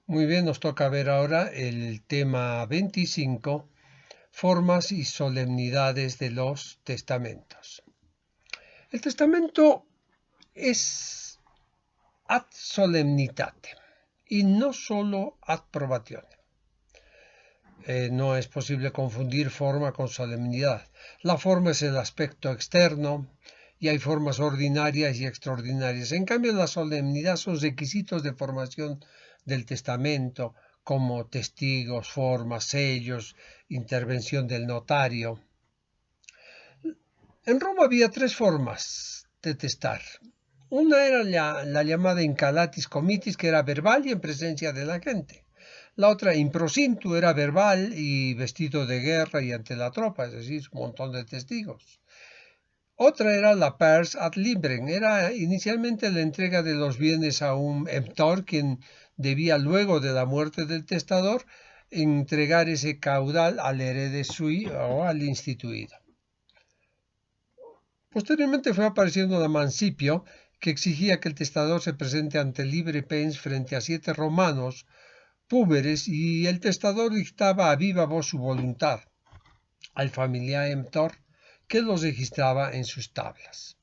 Muy bien, nos toca ver ahora el tema 25, formas y solemnidades de los testamentos. El testamento es ad solemnitate y no solo ad probatione. No es posible confundir forma con solemnidad. La forma es el aspecto externo y hay formas ordinarias y extraordinarias. En cambio, la solemnidad son requisitos de formación del testamento, como testigos, formas, sellos, intervención del notario. En Roma había tres formas de testar. Una era la llamada incalatis comitis, que era verbal y en presencia de la gente. La otra, improsintu, era verbal y vestido de guerra y ante la tropa, es decir, un montón de testigos. Otra era la pars ad librem, era inicialmente la entrega de los bienes a un emptor, quien debía luego de la muerte del testador entregar ese caudal al herede sui o al instituido. Posteriormente fue apareciendo la mancipio, que exigía que el testador se presente ante libre pens frente a 7 romanos púberes y el testador dictaba a viva voz su voluntad al familiar emptor, que los registraba en sus tablas.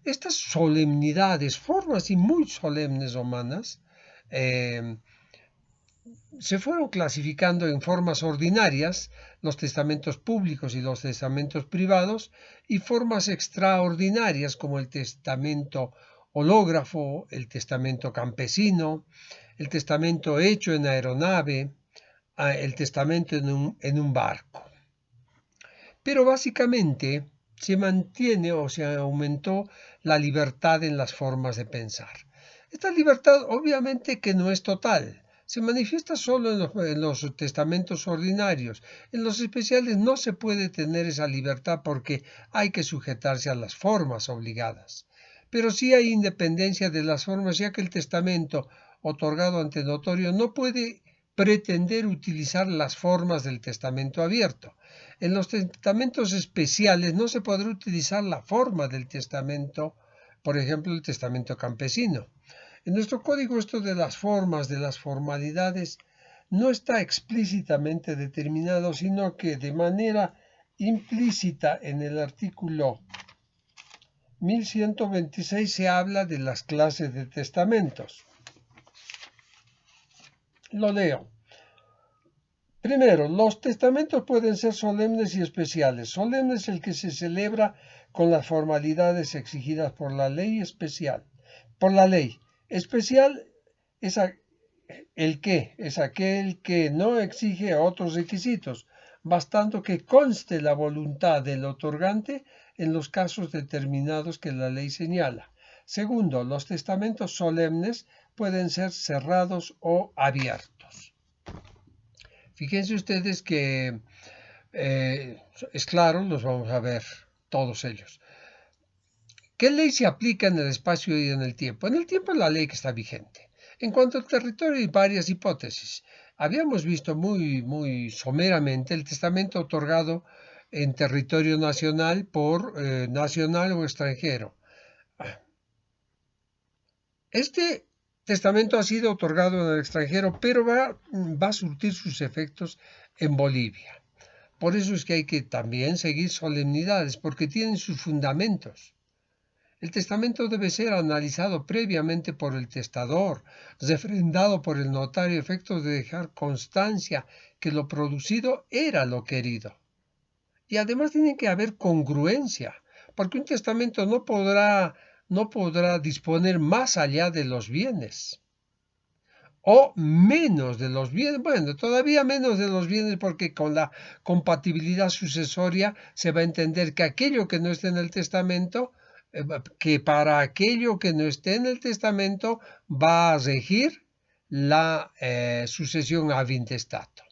Estas solemnidades, formas y muy solemnes romanas, se fueron clasificando en formas ordinarias, los testamentos públicos y los testamentos privados, y formas extraordinarias como el testamento hológrafo, el testamento campesino, el testamento hecho en aeronave, el testamento en un barco. Pero básicamente se mantiene o se aumentó la libertad en las formas de pensar. Esta libertad obviamente que no es total, se manifiesta solo en los testamentos ordinarios. En los especiales no se puede tener esa libertad porque hay que sujetarse a las formas obligadas. Pero sí hay independencia de las formas, ya que el testamento otorgado ante notario no puede pretender utilizar las formas del testamento abierto. En los testamentos especiales no se podrá utilizar la forma del testamento, por ejemplo, el testamento campesino. En nuestro código esto de las formas, de las formalidades, no está explícitamente determinado, sino que de manera implícita en el artículo 1126 se habla de las clases de testamentos. Lo leo. Primero, los testamentos pueden ser solemnes y especiales. Solemne es el que se celebra con las formalidades exigidas por la ley especial. Por la ley. Especial es es aquel que no exige otros requisitos, bastando que conste la voluntad del otorgante en los casos determinados que la ley señala. Segundo, los testamentos solemnes pueden ser cerrados o abiertos. Fíjense ustedes que es claro, los vamos a ver todos ellos. ¿Qué ley se aplica en el espacio y en el tiempo? En el tiempo es la ley que está vigente. En cuanto al territorio hay varias hipótesis. Habíamos visto muy someramente el testamento otorgado en territorio nacional por nacional o extranjero. Este testamento ha sido otorgado en el extranjero, pero va a surtir sus efectos en Bolivia. Por eso es que hay que también seguir solemnidades, porque tienen sus fundamentos. El testamento debe ser analizado previamente por el testador, refrendado por el notario a efectos de dejar constancia que lo producido era lo querido. Y además tiene que haber congruencia, porque un testamento no podrá disponer más allá de los bienes. O menos de los bienes, bueno, todavía menos de los bienes, porque con la compatibilidad sucesoria se va a entender que aquello que no esté en el testamento, que para aquello que no esté en el testamento va a regir la sucesión ad intestato.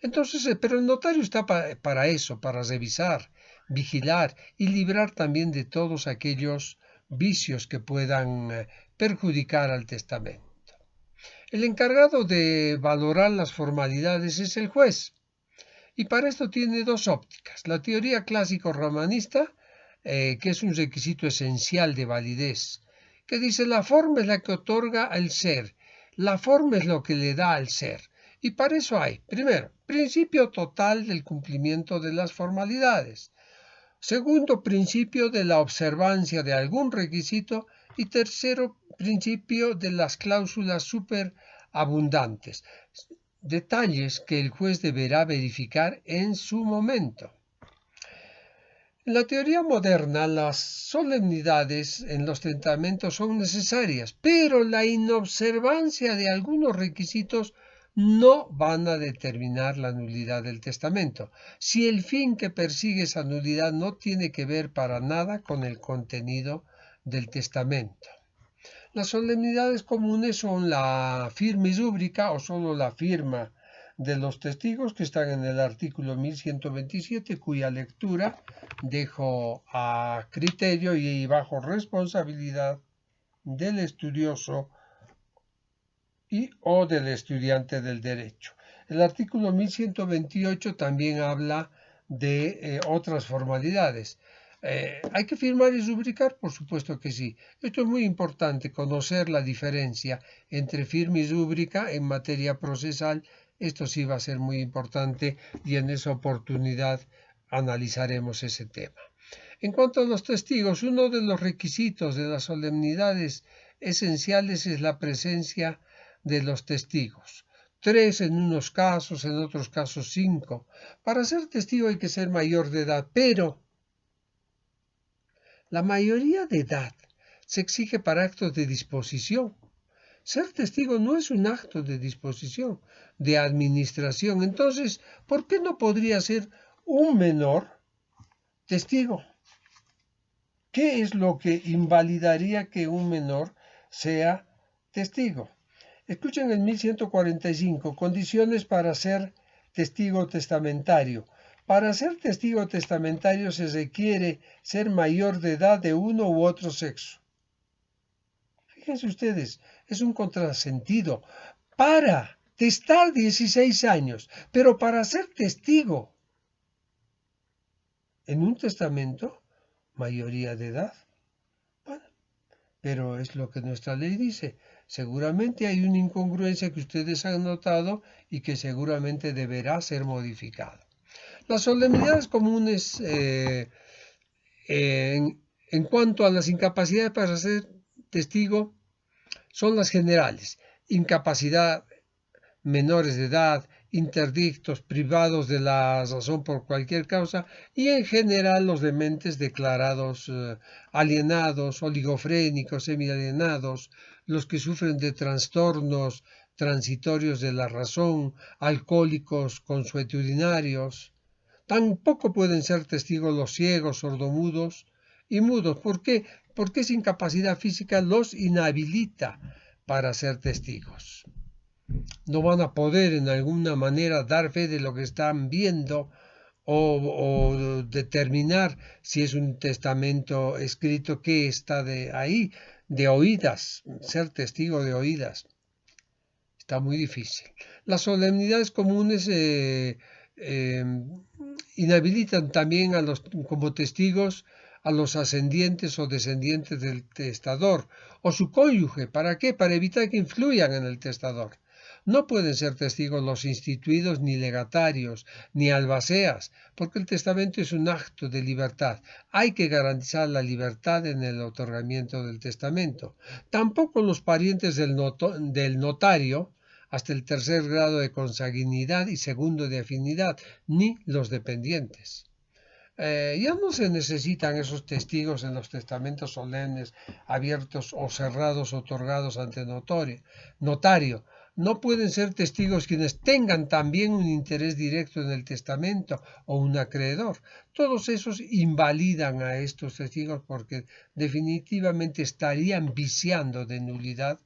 Entonces, pero el notario está para eso, para revisar, vigilar y librar también de todos aquellos vicios que puedan perjudicar al testamento. El encargado de valorar las formalidades es el juez, y para esto tiene dos ópticas. La teoría clásico-romanista, que es un requisito esencial de validez, que dice la forma es la que otorga el ser, La forma es lo que le da al ser. Y para eso hay, primero, principio total del cumplimiento de las formalidades. Segundo, principio de la observancia de algún requisito. Y tercero, principio de las cláusulas superabundantes. Detalles que el juez deberá verificar en su momento. En la teoría moderna, las solemnidades en los testamentos son necesarias, pero la inobservancia de algunos requisitos no van a determinar la nulidad del testamento, si el fin que persigue esa nulidad no tiene que ver para nada con el contenido del testamento. Las solemnidades comunes son la firma isúbrica o solo la firma de los testigos, que están en el artículo 1127, cuya lectura dejo a criterio y bajo responsabilidad del estudioso y o del estudiante del derecho. El artículo 1128 también habla de otras formalidades. ¿Hay que firmar y rubricar? Por supuesto que sí. Esto es muy importante, conocer la diferencia entre firma y rúbrica en materia procesal. Esto sí va a ser muy importante y en esa oportunidad analizaremos ese tema. En cuanto a los testigos, uno de los requisitos de las solemnidades esenciales es la presencia de los testigos. 3 en unos casos, en otros casos 5. Para ser testigo hay que ser mayor de edad, pero la mayoría de edad se exige para actos de disposición. Ser testigo no es un acto de disposición, de administración. Entonces, ¿por qué no podría ser un menor testigo? ¿Qué es lo que invalidaría que un menor sea testigo? Escuchen el 1145, condiciones para ser testigo testamentario. Para ser testigo testamentario se requiere ser mayor de edad de uno u otro sexo. Fíjense ustedes, es un contrasentido. Para testar 16 años, pero para ser testigo en un testamento, mayoría de edad. Bueno, pero es lo que nuestra ley dice. Seguramente hay una incongruencia que ustedes han notado y que seguramente deberá ser modificada. Las solemnidades comunes en cuanto a las incapacidades para ser testigo son las generales. Incapacidad, menores de edad, interdictos, privados de la razón por cualquier causa y en general los dementes declarados alienados, oligofrénicos, semialienados, los que sufren de trastornos transitorios de la razón, alcohólicos consuetudinarios. Tampoco pueden ser testigos los ciegos, sordomudos y mudos. ¿Por qué? Porque esa incapacidad física los inhabilita para ser testigos. No van a poder en alguna manera dar fe de lo que están viendo o determinar si es un testamento escrito que está de ahí, de oídas, ser testigo de oídas. Está muy difícil. Las solemnidades comunes inhabilitan también a los, como testigos a los ascendientes o descendientes del testador o su cónyuge. ¿Para qué? Para evitar que influyan en el testador. No pueden ser testigos los instituidos ni legatarios ni albaceas, porque el testamento es un acto de libertad. Hay que garantizar la libertad en el otorgamiento del testamento. Tampoco los parientes del notario, hasta el tercer grado de consanguinidad y segundo de afinidad, ni los dependientes. Ya no se necesitan esos testigos en los testamentos solemnes, abiertos o cerrados, otorgados ante notario. No pueden ser testigos quienes tengan también un interés directo en el testamento o un acreedor. Todos esos invalidan a estos testigos porque definitivamente estarían viciando de nulidad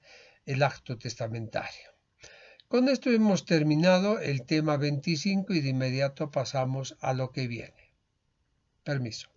el acto testamentario. Con esto hemos terminado el tema 25 y de inmediato pasamos a lo que viene. Permiso.